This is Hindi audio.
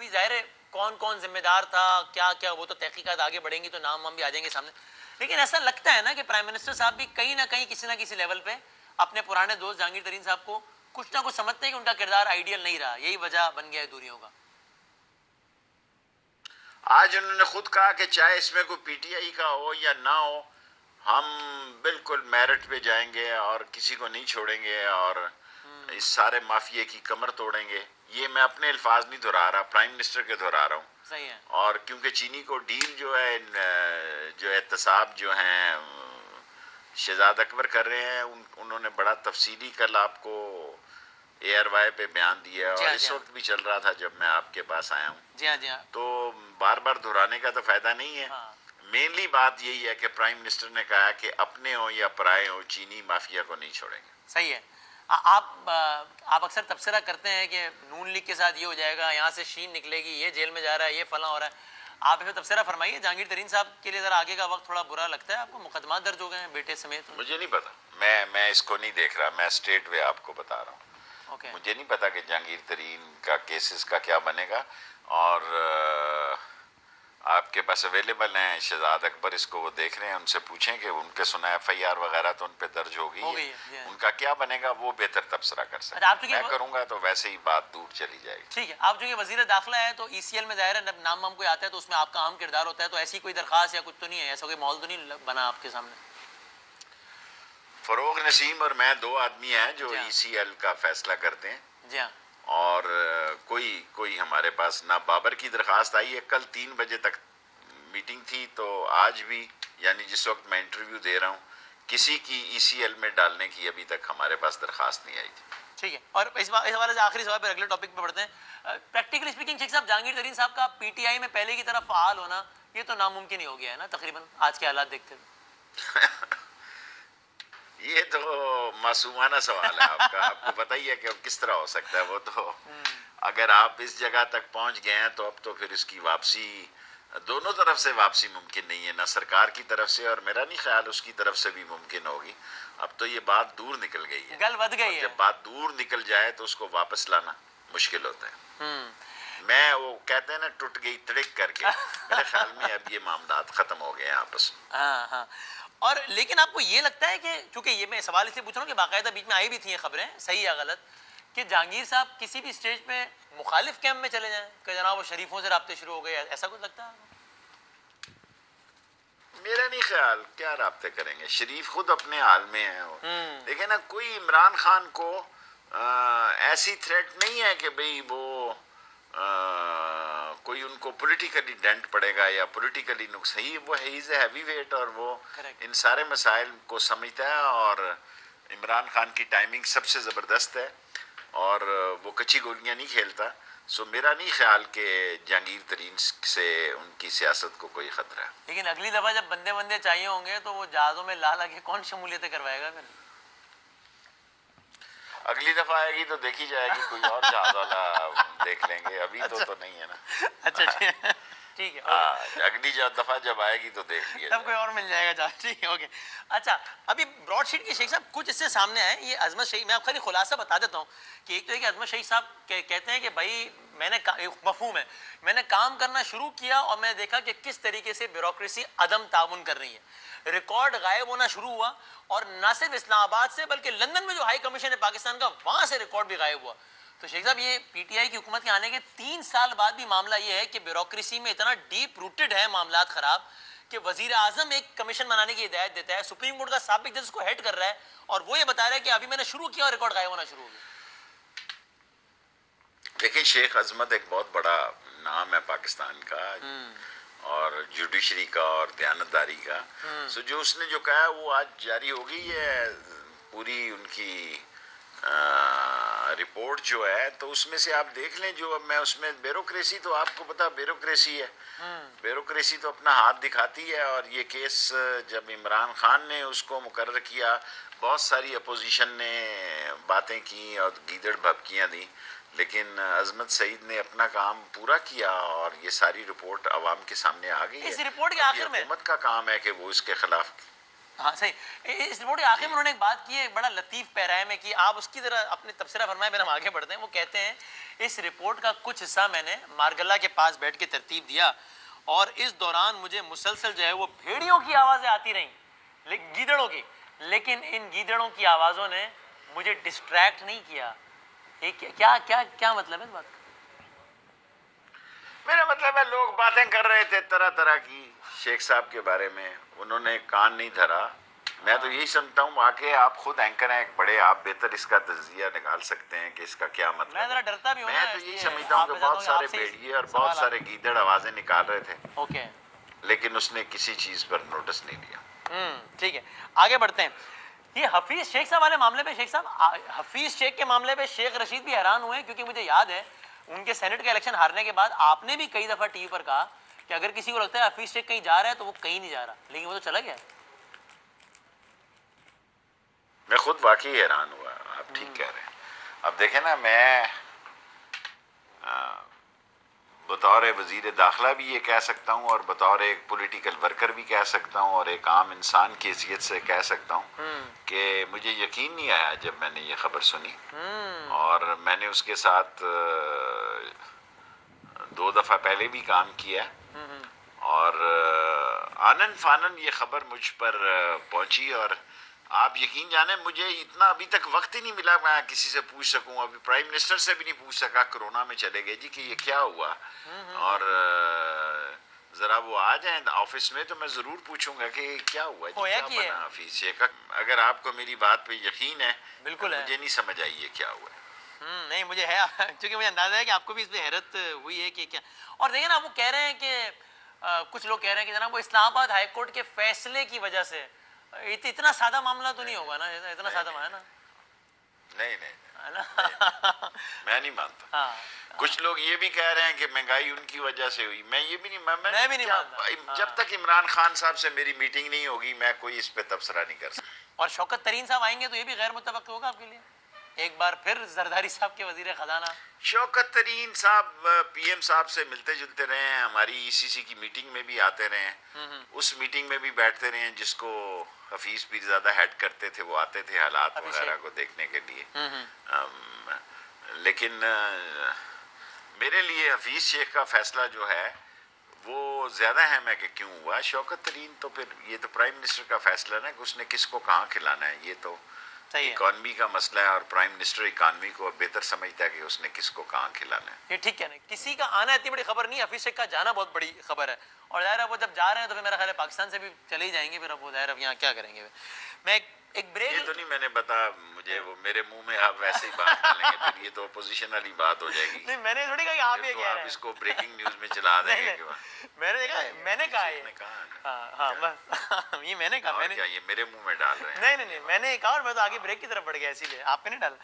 अभी जाहिर है कौन कौन जिम्मेदार था, क्या क्या, वो तो तहकीकात आगे बढ़ेंगी तो नाम वाम भी आ जाएंगे सामने। लेकिन ऐसा लगता है ना कि प्राइम मिनिस्टर साहब भी कहीं ना कहीं किसी ना किसी लेवल पे अपने पुराने दोस्त जहांगीर तरीन साहब को कुछ ना कुछ समझते हैं कि उनका किरदार आइडियल नहीं रहा, यही वजह बन गया है दूरियों का। आज उन्होंने खुद कहा कि चाहे इसमें कोई पीटीआई का हो या ना हो, हम बिल्कुल मेरिट पे जाएंगे और किसी को नहीं छोड़ेंगे और इस सारे माफिया की कमर तोड़ेंगे। ये मैं अपने अल्फाज नहीं दोहरा रहा, प्राइम मिनिस्टर के दोहरा रहा हूँ। सही है। और क्योंकि चीनी को डील जो है, जो एहतसाब जो हैं शहजाद अकबर कर रहे हैं, उन्होंने बड़ा तफसीली कल आपको ARY पे बयान दिया है, और इस वक्त भी चल रहा था जब मैं आपके पास आया हूँ। जी हाँ, जी हाँ। तो बार बार दोहराने का तो फायदा नहीं है। मेनली बात यही है कि प्राइम मिनिस्टर ने कहा कि अपने हो या पराए हो, चीनी माफिया को नहीं छोड़ेंगे। सही है। आप अक्सर तबसरा करते हैं कि नून लीग के साथ ये हो जाएगा, यहाँ से शीन निकलेगी, ये जेल में जा रहा है, ये फला हो रहा है। आप इसे तबसरा फरमाइए। जहांगीर तरीन साहब के लिए जरा आगे का वक्त थोड़ा बुरा लगता है आपको? मुकदमा दर्ज हो गए हैं बेटे समेत। मुझे नहीं पता, मैं इसको नहीं देख रहा, मैं स्ट्रेट वे आपको बता रहा हूँ। मुझे नहीं पता कि जहांगीर तरीन का केसेस का क्या बनेगा, और आपके पास अवेलेबल हैं शहजाद अकबर, इसको वो देख रहे हैं, उनसे पूछें कि उनके सुना FIR वगैरह तो उन पे दर्ज हो गई है, उनका क्या बनेगा वो बेहतर तबसरा कर सकते हैं। मैं करूंगा तो वैसे ही बात दूर चली जाएगी। ठीक है। आप जो ये वजीर दाखिला है तो ECL में जाहिर है नाम वाम कोई आता है तो उसमें आपका अहम किरदार होता है, तो ऐसी कोई दरखास्त या कुछ तो नहीं है, ऐसा कोई माहौल तो नहीं बना आपके सामने? फरोग नसीम और मैं दो आदमी हैं जो ECL का फैसला करते हैं। जी हाँ। और कोई हमारे पास ना बाबर की दरखास्त आई है। कल 3 बजे तक मीटिंग थी, तो आज भी यानी जिस वक्त मैं इंटरव्यू दे रहा हूँ, किसी की ECL में डालने की अभी तक हमारे पास दरखास्त नहीं आई थी। ठीक है। और इस हवाले से आखिरी सवाल पे अगले टॉपिक पे बढ़ते हैं। प्रैक्टिकली स्पीकिंग शेख साहब, जहांगीर तरीन साहब का PTI में पहले की तरह फाल होना ये तो नामुमकिन ही हो गया है ना तकरीबन आज के हालात देखते हुए। ये तो मासूमाना सवाल है आपका। आपको पता ही है कि किस तरह हो सकता है वो तो। अगर आप इस जगह तक पहुंच गए हैं तो अब तो फिर इसकी वापसी, दोनों तरफ से वापसी मुमकिन नहीं है, ना सरकार की तरफ से और मेरा नहीं ख्याल उसकी तरफ से भी मुमकिन होगी। अब तो ये बात दूर निकल गई है, गल बद गई है। जब बात दूर निकल जाए तो उसको वापस लाना मुश्किल होता है। मैं वो कहते हैं ना, टूट गई तड़क करके। मेरे ख्याल में अब ये मामलात खत्म हो गए हैं आपस में। हाँ हाँ। और लेकिन आपको ये लगता है कि, चूंकि ये मैं सवाल इसलिए पूछ रहा हूँ कि बाकायदा बीच में आई भी थी खबरें, सही या गलत, कि जहांगीर साहब किसी भी स्टेज पे मुखालिफ कैंप में चले जाएं कि जनाब वो शरीफों से राब्ते शुरू हो गए, ऐसा कुछ लगता है? मेरा नहीं ख्याल, क्या राब्ते करेंगे, शरीफ खुद अपने हाल में है। देखिए ना, कोई इमरान खान को ऐसी थ्रेट नहीं है कि भाई वो कोई उनको पॉलिटिकली डेंट पड़ेगा या पॉलिटिकली नुकसान ही, वो है इज हैवी वेट और वो इन सारे मसाइल को समझता है। और इमरान खान की टाइमिंग सबसे ज़बरदस्त है और वो कच्ची गोलियां नहीं खेलता। सो मेरा नहीं ख्याल कि जहांगीर तरीन से उनकी सियासत को कोई खतरा है। लेकिन अगली दफा जब बंदे बंदे चाहिए होंगे तो वो जहाजों में ला के कौन शमूलियतें करवाएगा फिर? अगली दफा आएगी तो देखी जाएगी, कोई और जहाज वाला देख लेंगे, अभी अच्छा, तो नहीं है ना। अच्छा ठीक है। अगली दफा जब आएगी तो देख लिया, तब कोई और मिल जाएगा जहाज। ठीक है, ओके। अच्छा, अभी ब्रॉडशीट की शेख साहब कुछ इससे सामने आए। ये अजमत शहीद, मैं आपको खाली खुलासा बता देता हूँ कि एक तो है कि अजमत शहीद साहब कहते हैं कि भाई मैंने मफहूम है, मैंने काम करना शुरू किया और मैं देखा कि किस तरीके से ब्यूरोक्रेसी अदम ताउन कर रही है। रिकॉर्ड गायब होना शुरू हुआ और ना सिर्फ इस्लामाबाद से बल्कि लंदन में जो हाई कमीशन है पाकिस्तान का, वहां से रिकॉर्ड भी गायब हुआ। तो शेख साहब, ये PTI की हुकूमत के आने के 3 साल बाद भी मामला ये है कि ब्यूरोक्रेसी में इतना डीप रूटेड है मामलात खराब कि वजीर आजम एक कमीशन बनाने की हिदायत देता है, सुप्रीम कोर्ट का साबिक जज उसको हेड कर रहा है और वो ये बता रहा है कि अभी मैंने शुरू किया और रिकॉर्ड गायब होना शुरू हो गया। देखिए, शेख अजमत एक बहुत बड़ा नाम है पाकिस्तान का और जुडिशरी का और दयानतदारी का। सो जो उसने जो कहा वो आज जारी हो गई है पूरी उनकी रिपोर्ट जो है, तो उसमें से आप देख लें। जो अब मैं उसमें ब्यूरोक्रेसी, तो आपको पता ब्यूरोक्रेसी है, ब्यूरोक्रेसी तो अपना हाथ दिखाती है। और ये केस जब इमरान खान ने उसको मुकर्रर किया, बहुत सारी अपोजिशन ने बातें की और गीदड़ भभकियाँ दी, लेकिन अजमत सईद ने अपना काम पूरा किया और ये सारी रिपोर्ट अवाम के सामने आ गई है। इस रिपोर्ट के आखिर में हुकूमत का काम है कि वो इसके खिलाफ हाँ सही। इस रिपोर्ट के आखिर में उन्होंने एक बात की है, बड़ा लतीफ पैराए में, कि आप उसकी तरह अपने तबसरा फरमाए, फिर हम आगे बढ़ते हैं। वो कहते हैं इस रिपोर्ट का कुछ हिस्सा मैंने मारगला के पास बैठ के तरतीब दिया और इस दौरान मुझे मुसलसल जो है वो भेड़ियों की आवाज़ें आती रहीं, गीदड़ों की, लेकिन इन गीदड़ों की आवाज़ों ने मुझे डिस्ट्रैक्ट नहीं किया। क्या क्या क्या मतलब है इस बात का? मेरा मतलब है लोग बातें कर रहे थे तरह तरह की शेख साहब के बारे में, उन्होंने कान नहीं धरा। मैं तो यही समझता हूँ, आके आप खुद एंकर हैं एक बड़े, आप बेहतर इसका तजिया निकाल सकते हैं कि इसका क्या मतलब। मैं जरा डरता भी हूँ। मैं तो यही समझता हूँ कि बहुत सारे भेड़िए और बहुत सारे गीदड़ आवाजें निकाल रहे थे, ओके, लेकिन उसने किसी चीज पर नोटिस नहीं लिया। ठीक है, आगे बढ़ते हैं। ये हफीज शेख साहब वाले मामले पे, शेख साहब हफीज शेख के मामले पे शेख रशीद भी हैरान हुए, क्योंकि मुझे याद है उनके सेनेट का इलेक्शन हारने के बाद आपने भी कई दफा टीवी पर कहा कि अगर किसी को लगता है हफीज शेख कहीं जा रहा है तो वो कहीं नहीं जा रहा, लेकिन वो तो चला गया। मैं खुद वाकई हैरान हुआ, आप ठीक कह रहे हैं। अब देखें ना, मैं बतौर वजीर दाखिला भी ये कह सकता हूँ और बतौर एक पॉलिटिकल वर्कर भी कह सकता हूँ और एक आम इंसान की हैसियत से कह सकता हूँ कि मुझे यकीन नहीं आया जब मैंने ये खबर सुनी। और मैंने उसके साथ 2 दफ़ा पहले भी काम किया और आनन फानन ये खबर मुझ पर पहुंची। और आप यकीन जाने मुझे इतना अभी तक वक्त ही नहीं मिला मैं किसी से पूछ सकूं। अभी प्राइम मिनिस्टर से भी नहीं पूछ सका, कोरोना में चले गए जी, कि ये क्या हुआ। और जरा वो आ जाएं ऑफिस में तो मैं जरूर पूछूंगा कि क्या हुआ जी, क्या बना हफीज शेख। अगर आपको मेरी बात पे यकीन है, बिल्कुल है। मुझे नहीं समझ आई ये क्या हुआ। नहीं मुझे है, क्योंकि मुझे अंदाजा है कि आपको भी इस पे हैरत हुई है कि क्या। और देखिए ना, वो कह रहे हैं कि कुछ लोग कह रहे हैं कि जनाब वो इस्लामाबाद हाई कोर्ट के फैसले की वजह से इतना सादा मामला तो नहीं होगा ना, इतना सादा है ना? नहीं मैं नहीं मानता। कुछ लोग ये भी कह रहे हैं कि महंगाई उनकी वजह से हुई। मैं ये भी नहीं मैं भी नहीं मानता। जब तक इमरान खान साहब से मेरी मीटिंग नहीं होगी मैं कोई इस पे तबसरा नहीं कर सकता। और शौकत तरीन साहब आएंगे तो ये भी गैर मुतफक होगा आपके लिए, एक बार फिर जरदारी साहब के वजीर खजाना। शौकत तरीन साहब पीएम साहब से मिलते जुलते रहे हैं, हमारी ईसीसी की मीटिंग में भी आते रहे हैं, उस मीटिंग में भी बैठते रहे हैं जिसको हफीज पीरज़ादा हेड करते थे। वो आते थे हालात वगैरह को देखने के लिए। लेकिन मेरे लिए हफीज शेख का फैसला जो है वो ज़्यादा अहम है कि क्यों हुआ। शौकत तरीन तो फिर ये तो प्राइम मिनिस्टर का फैसला ना कि उसने किसको कहाँ खिलाना है, ये तो इकॉनमी का मसला है और प्राइम मिनिस्टर इकॉनमी को बेहतर समझता है कि उसने किसको कहाँ खिलाना है। ये ठीक है ना, किसी का आना इतनी बड़ी खबर नहीं, हफीज शेख का जाना बहुत बड़ी खबर है। और ज़ाहिर है वो जब जा रहे हैं तो फिर मेरा ख्याल है पाकिस्तान से भी चले ही जाएंगे, फिर अब वो ज़ाहिर अब यहाँ क्या करेंगे। मैं एक ब्रेक, ये तो नहीं मैंने बता मुझे, वो मेरे मुंह में आप वैसे ही बात डालेंगे फिर ये तो अपोजिशन वाली बात हो जाएगी। नहीं मैंने थोड़ी कहा आप ये कह रहे हैं, इसको ब्रेकिंग न्यूज में चला देंगे। मैंने देखा, मैंने कहा ये मैंने कहा, मैंने क्या ये मेरे मुंह में डाल रहे हैं? नहीं, मैंने कहा और मैं तो आगे ब्रेक की तरफ बढ़ गया, इसीलिए आपने नहीं डाला।